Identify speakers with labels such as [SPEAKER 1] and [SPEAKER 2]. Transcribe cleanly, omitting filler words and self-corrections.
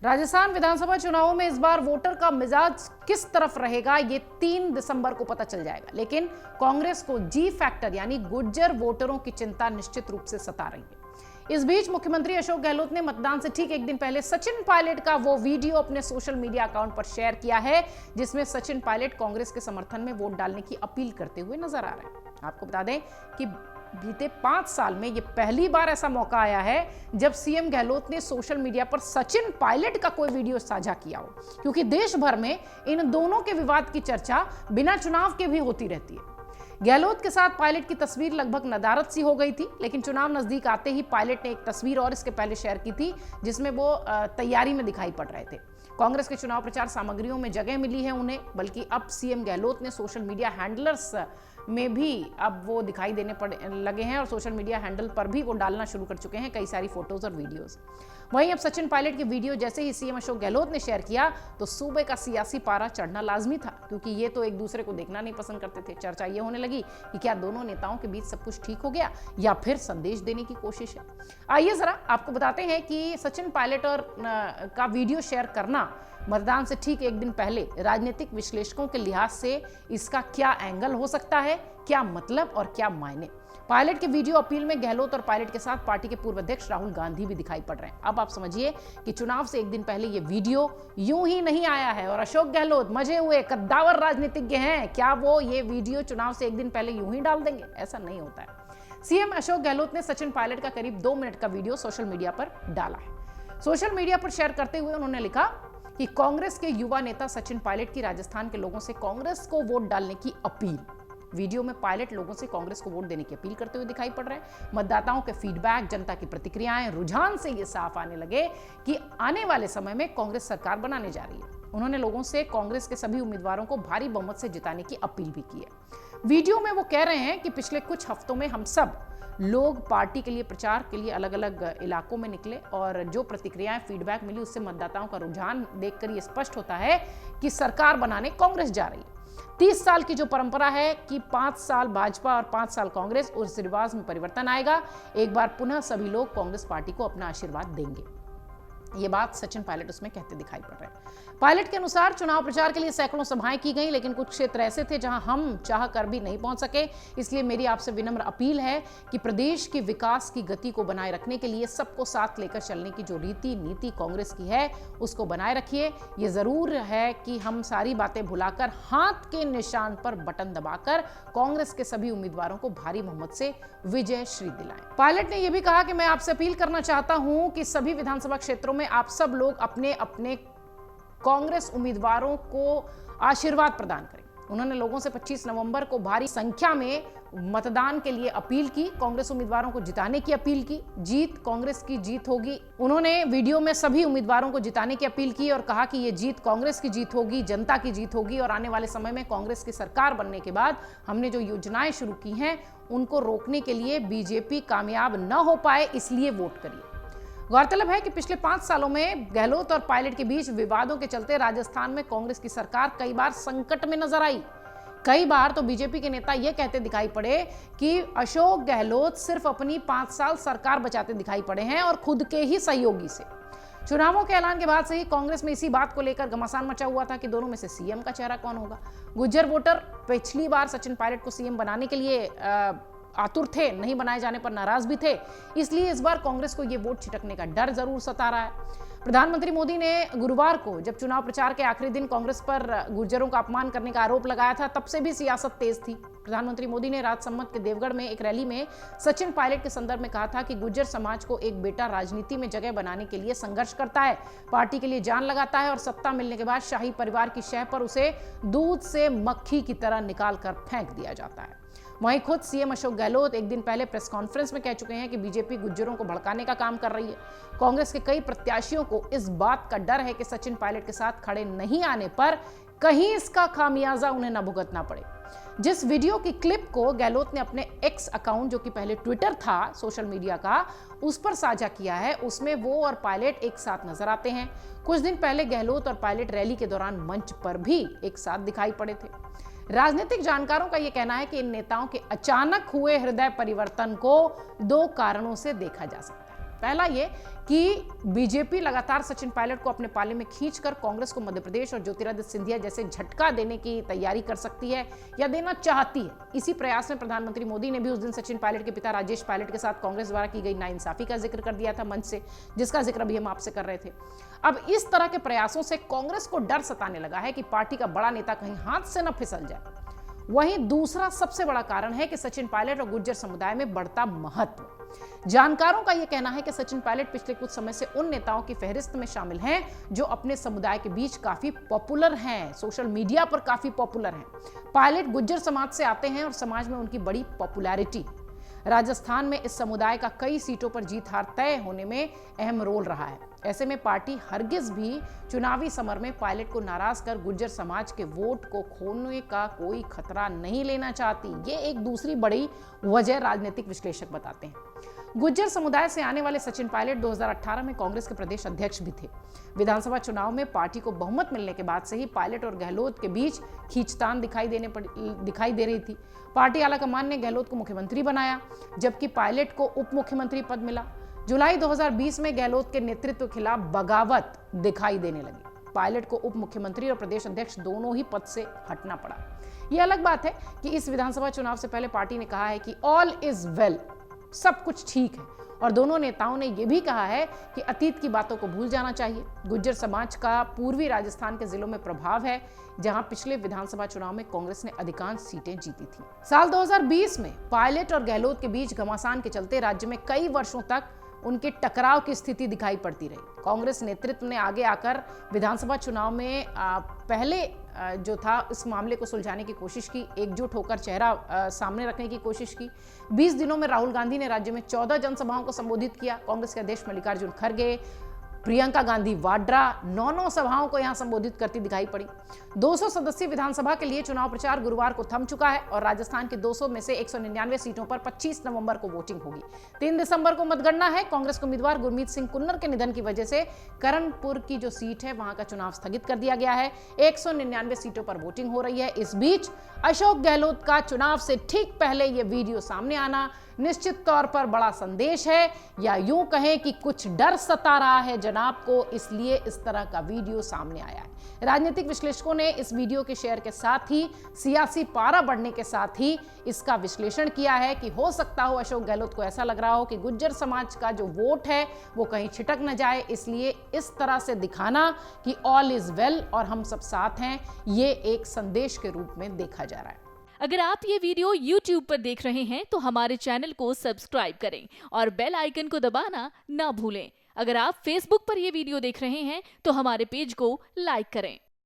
[SPEAKER 1] राजस्थान विधानसभा चुनावों में इस बार वोटर का मिजाज किस तरफ रहेगा ये 3 दिसंबर को पता चल जाएगा। लेकिन कांग्रेस को जी फैक्टर यानी गुर्जर वोटरों की चिंता निश्चित रूप से सता रही है। इस बीच मुख्यमंत्री अशोक गहलोत ने मतदान से ठीक एक दिन पहले सचिन पायलट का वो वीडियो अपने सोशल मीडिया अकाउंट पर शेयर किया है जिसमें सचिन पायलट कांग्रेस के समर्थन में वोट डालने की अपील करते हुए नजर आ रहे हैं। आपको बता दें कि बीते 5 साल में यह पहली बार ऐसा मौका आया है जब सीएम गहलोत ने सोशल मीडिया पर सचिन पायलट का कोई वीडियो साझा किया हो, क्योंकि देश भर में इन दोनों के विवाद की चर्चा बिना चुनाव के भी होती रहती है। गहलोत के साथ पायलट की तस्वीर लगभग नदारद सी हो गई थी, लेकिन चुनाव नजदीक आते ही पायलट ने एक तस्वीर और इसके पहले शेयर की थी जिसमें वो तैयारी में दिखाई पड़ रहे थे। कांग्रेस के चुनाव प्रचार सामग्रियों में जगह मिली है उन्हें, बल्कि अब सीएम गहलोत ने सोशल मीडिया हैंडलर्स में भी अब वो दिखाई देने लगे हैं और सोशल मीडिया हैंडल पर भी वो डालना शुरू कर चुके हैं कई सारी फोटोज और वीडियोस। वहीं अब सचिन पायलट की वीडियो जैसे ही सीएम अशोक गहलोत ने शेयर किया तो सूबे का सियासी पारा चढ़ना लाजमी था, क्योंकि ये तो एक दूसरे को देखना नहीं पसंद करते थे। चर्चा ये होने लगी कि क्या दोनों नेताओं के बीच सब कुछ ठीक हो गया या फिर संदेश देने की कोशिश है। आइए जरा आपको बताते हैं कि सचिन पायलट और का वीडियो शेयर करना मतदान से ठीक एक दिन पहले राजनीतिक विश्लेषकों के लिहाज से इसका क्या एंगल हो सकता है, क्या मतलब और क्या मायने। पायलट के वीडियो अपील में गहलोत और पायलट के साथ पार्टी के पूर्व अध्यक्ष राहुल गांधी भी दिखाई पड़ रहे हैं। अब आप समझिए कि चुनाव से एक दिन पहले ये वीडियो यूं ही नहीं आया है और अशोक गहलोत मजे हुए कद्दावर राजनीतिज्ञ हैं, क्या वो ये वीडियो चुनाव से एक दिन पहले यूं ही डाल देंगे? ऐसा नहीं होता है। सीएम अशोक गहलोत ने सचिन पायलट का करीब 2 मिनट का वीडियो सोशल मीडिया पर डाला है। सोशल मीडिया पर शेयर करते हुए उन्होंने लिखा कि कांग्रेस के युवा नेता सचिन पायलट की राजस्थान के लोगों से कांग्रेस को वोट डालने की अपील। वीडियो में पायलट लोगों से कांग्रेस को वोट देने की अपील करते हुए दिखाई पड़ रहे हैं। मतदाताओं के फीडबैक, जनता की प्रतिक्रियाएं, रुझान से ये साफ आने लगे कि आने वाले समय में कांग्रेस सरकार बनाने जा रही है। उन्होंने लोगों से कांग्रेस के सभी उम्मीदवारों को भारी बहुमत से जिताने की अपील भी की है। वीडियो में वो कह रहे हैं कि पिछले कुछ हफ्तों में हम सब लोग पार्टी के लिए प्रचार के लिए अलग अलग इलाकों में निकले और जो प्रतिक्रियाएं, फीडबैक मिली उससे मतदाताओं का रुझान देखकर ये स्पष्ट होता है कि सरकार बनाने कांग्रेस जा रही है। 30 साल की जो परंपरा है कि 5 साल भाजपा और 5 साल कांग्रेस, उस रिवाज में परिवर्तन आएगा। एक बार पुनः सभी लोग कांग्रेस पार्टी को अपना आशीर्वाद देंगे। ये बात सचिन पायलट उसमें कहते दिखाई पड़ रहे हैं। पायलट के अनुसार चुनाव प्रचार के लिए सैकड़ों सभाएं की गई, लेकिन कुछ क्षेत्र ऐसे थे जहां हम चाह कर भी नहीं पहुंच सके। इसलिए मेरी आपसे विनम्र अपील है कि प्रदेश के विकास की गति को बनाए रखने के लिए सबको साथ लेकर चलने की जो रीति नीति कांग्रेस की है उसको बनाए रखिए। ये जरूर है कि हम सारी बातें भुलाकर हाथ के निशान पर बटन दबाकर कांग्रेस के सभी उम्मीदवारों को भारी बहुमत से विजय श्री दिलाएं। पायलट ने यह भी कहा कि मैं आपसे अपील करना चाहता हूं कि सभी विधानसभा क्षेत्रों में आप सब लोग अपने अपने कांग्रेस उम्मीदवारों को आशीर्वाद प्रदान करें। उन्होंने लोगों से 25 नवंबर को भारी संख्या में मतदान के लिए अपील की, कांग्रेस उम्मीदवारों को जिताने की अपील की। जीत कांग्रेस की जीत होगी। उन्होंने वीडियो में सभी उम्मीदवारों को जिताने की अपील की और कहा कि ये जीत कांग्रेस की जीत होगी, जनता की जीत होगी और आने वाले समय में कांग्रेस की सरकार बनने के बाद हमने जो योजनाएं शुरू की हैं उनको रोकने के लिए बीजेपी कामयाब न हो पाए, इसलिए वोट करिए। गौरतलब है कि पिछले 5 सालों में गहलोत और पायलट के बीच विवादों के चलते राजस्थान में कांग्रेस की सरकार कई बार संकट में नजर आई। कई बार तो बीजेपी के नेता यह कहते दिखाई पड़े कि अशोक गहलोत सिर्फ अपनी 5 साल सरकार बचाते दिखाई पड़े हैं और खुद के ही सहयोगी से। चुनावों के ऐलान के बाद से ही कांग्रेस में इसी बात को लेकर घमासान मचा हुआ था कि दोनों में से सीएम का चेहरा कौन होगा। गुर्जर वोटर पिछली बार सचिन पायलट को सीएम बनाने के लिए आतुर थे, नहीं बनाए जाने पर नाराज भी थे। इसलिए इस बार कांग्रेस को यह वोट छिटकने का डर जरूर सता रहा है। प्रधानमंत्री मोदी ने गुरुवार को जब चुनाव प्रचार के आखिरी दिन कांग्रेस पर गुर्जरों का अपमान करने का आरोप लगाया था, तब से भी सियासत तेज थी। प्रधानमंत्री मोदी ने राजसमंद के देवगढ़ में एक रैली में सचिन पायलट के संदर्भ में कहा था कि गुर्जर समाज को एक बेटा राजनीति में जगह बनाने के लिए संघर्ष करता है, पार्टी के लिए जान लगाता है और सत्ता मिलने के बाद शाही परिवार की शह पर उसे दूध से मक्खी की तरह निकाल कर फेंक दिया जाता है। वहीं खुद सीएम अशोक गहलोत एक दिन पहले प्रेस कॉन्फ्रेंस में कह चुके हैं कि बीजेपी गुर्जरों को भड़काने का काम कर रही है। कांग्रेस के कई प्रत्याशियों को इस बात का डर है कि सचिन पायलट के साथ खड़े नहीं आने पर कहीं इसका खामियाजा उन्हें न भुगतना पड़े। जिस वीडियो की क्लिप को गहलोत ने अपने एक्स अकाउंट, जो कि पहले ट्विटर था सोशल मीडिया का, उस पर साझा किया है, उसमें वो और पायलट एक साथ नजर आते हैं। कुछ दिन पहले गहलोत और पायलट रैली के दौरान मंच पर भी एक साथ दिखाई पड़े थे। राजनीतिक जानकारों का यह कहना है कि इन नेताओं के अचानक हुए हृदय परिवर्तन को 2 कारणों से देखा जा सकता है। पहला ये कि बीजेपी लगातार सचिन पायलट को अपने पाले में खींचकर कांग्रेस को मध्य प्रदेश और ज्योतिरादित्य सिंधिया जैसे झटका देने की तैयारी कर सकती है या देना चाहती है। इसी प्रयास में प्रधानमंत्री मोदी ने भी उस दिन सचिन पायलट के पिता राजेश पायलट के साथ कांग्रेस द्वारा की गई नाइंसाफी का जिक्र कर दिया था मंच से, जिसका जिक्र अभी हम आपसे कर रहे थे। अब इस तरह के प्रयासों से कांग्रेस को डर सताने लगा है कि पार्टी का बड़ा नेता कहीं हाथ से न फिसल जाए। वहीं दूसरा सबसे बड़ा कारण है कि सचिन पायलट और गुर्जर समुदाय में बढ़ता महत्व। जानकारों का यह कहना है कि सचिन पायलट पिछले कुछ समय से उन नेताओं की फहरिस्त में शामिल हैं जो अपने समुदाय के बीच काफी पॉपुलर हैं, सोशल मीडिया पर काफी पॉपुलर हैं। पायलट गुर्जर समाज से आते हैं और समाज में उनकी बड़ी पॉपुलैरिटी। राजस्थान में इस समुदाय का कई सीटों पर जीत हार तय होने में अहम रोल रहा है। ऐसे में पार्टी हरगिज भी चुनावी समर में पायलट को नाराज कर गुर्जर समाज के वोट को खोने का कोई खतरा नहीं लेना चाहती। ये एक दूसरी बड़ी वजह राजनीतिक विश्लेषक बताते हैं। गुर्जर समुदाय से आने वाले सचिन पायलट 2018 में कांग्रेस के प्रदेश अध्यक्ष भी थे। विधानसभा चुनाव में पार्टी को बहुमत मिलने के बाद से ही पायलट और गहलोत के बीच खींचतान दिखाई दे रही थी। पार्टी आलाकमान ने गहलोत को मुख्यमंत्री बनाया, जबकि पायलट को उप मुख्यमंत्री पद मिला। जुलाई 2020 में गहलोत के नेतृत्व के खिलाफ बगावत दिखाई देने लगी। पायलट को उप मुख्यमंत्री और प्रदेश अध्यक्ष दोनों ही पद से हटना पड़ा। यह अलग बात है कि इस विधानसभा चुनाव से पहले पार्टी ने कहा है कि ऑल इज वेल, सब कुछ ठीक है, और दोनों नेताओं ने यह भी कहा है कि अतीत की बातों को भूल जाना चाहिए। गुर्जर समाज का पूर्वी राजस्थान के जिलों में प्रभाव है, जहां पिछले विधानसभा चुनाव में कांग्रेस ने अधिकांश सीटें जीती थी। साल 2020 में पायलट और गहलोत के बीच घमासान के चलते राज्य में कई वर्षों तक उनके टकराव की स्थिति दिखाई पड़ती रही। कांग्रेस नेतृत्व ने आगे आकर विधानसभा चुनाव में पहले जो था इस मामले को सुलझाने की कोशिश की, एकजुट होकर चेहरा सामने रखने की कोशिश की। 20 दिनों में राहुल गांधी ने राज्य में 14 जनसभाओं को संबोधित किया। कांग्रेस के अध्यक्ष मल्लिकार्जुन खड़गे, प्रियंका गांधी वाड्रा 9 सभाओं को यहां संबोधित करती दिखाई पड़ी। 200 सदस्यीय विधानसभा के लिए चुनाव प्रचार गुरुवार को थम चुका है और राजस्थान के 200 में से 199 सीटों पर 25 नवंबर को वोटिंग होगी। 3 दिसंबर को मतगणना है। कांग्रेस के उम्मीदवार गुरमीत सिंह कुन्नर के निधन की वजह से करणपुर की जो सीट है वहां का चुनाव स्थगित कर दिया गया है। 199 सीटों पर वोटिंग हो रही है। इस बीच अशोक गहलोत का चुनाव से ठीक पहले यह वीडियो सामने आना निश्चित तौर पर बड़ा संदेश है, या यूं कहें कि कुछ डर सता रहा है जनाब को, इसलिए इस तरह का वीडियो सामने आया है। राजनीतिक विश्लेषकों ने इस वीडियो के शेयर के साथ ही सियासी पारा बढ़ने के साथ ही इसका विश्लेषण किया है कि हो सकता हो अशोक गहलोत को ऐसा लग रहा हो कि गुर्जर समाज का जो वोट है वो कहीं छिटक न जाए, इसलिए इस तरह से दिखाना कि ऑल इज वेल और हम सब साथ हैं, ये एक संदेश के रूप में देखा जा रहा है।
[SPEAKER 2] अगर आप ये वीडियो YouTube पर देख रहे हैं तो हमारे चैनल को सब्सक्राइब करें और बेल आइकन को दबाना ना भूलें। अगर आप Facebook पर ये वीडियो देख रहे हैं तो हमारे पेज को लाइक करें।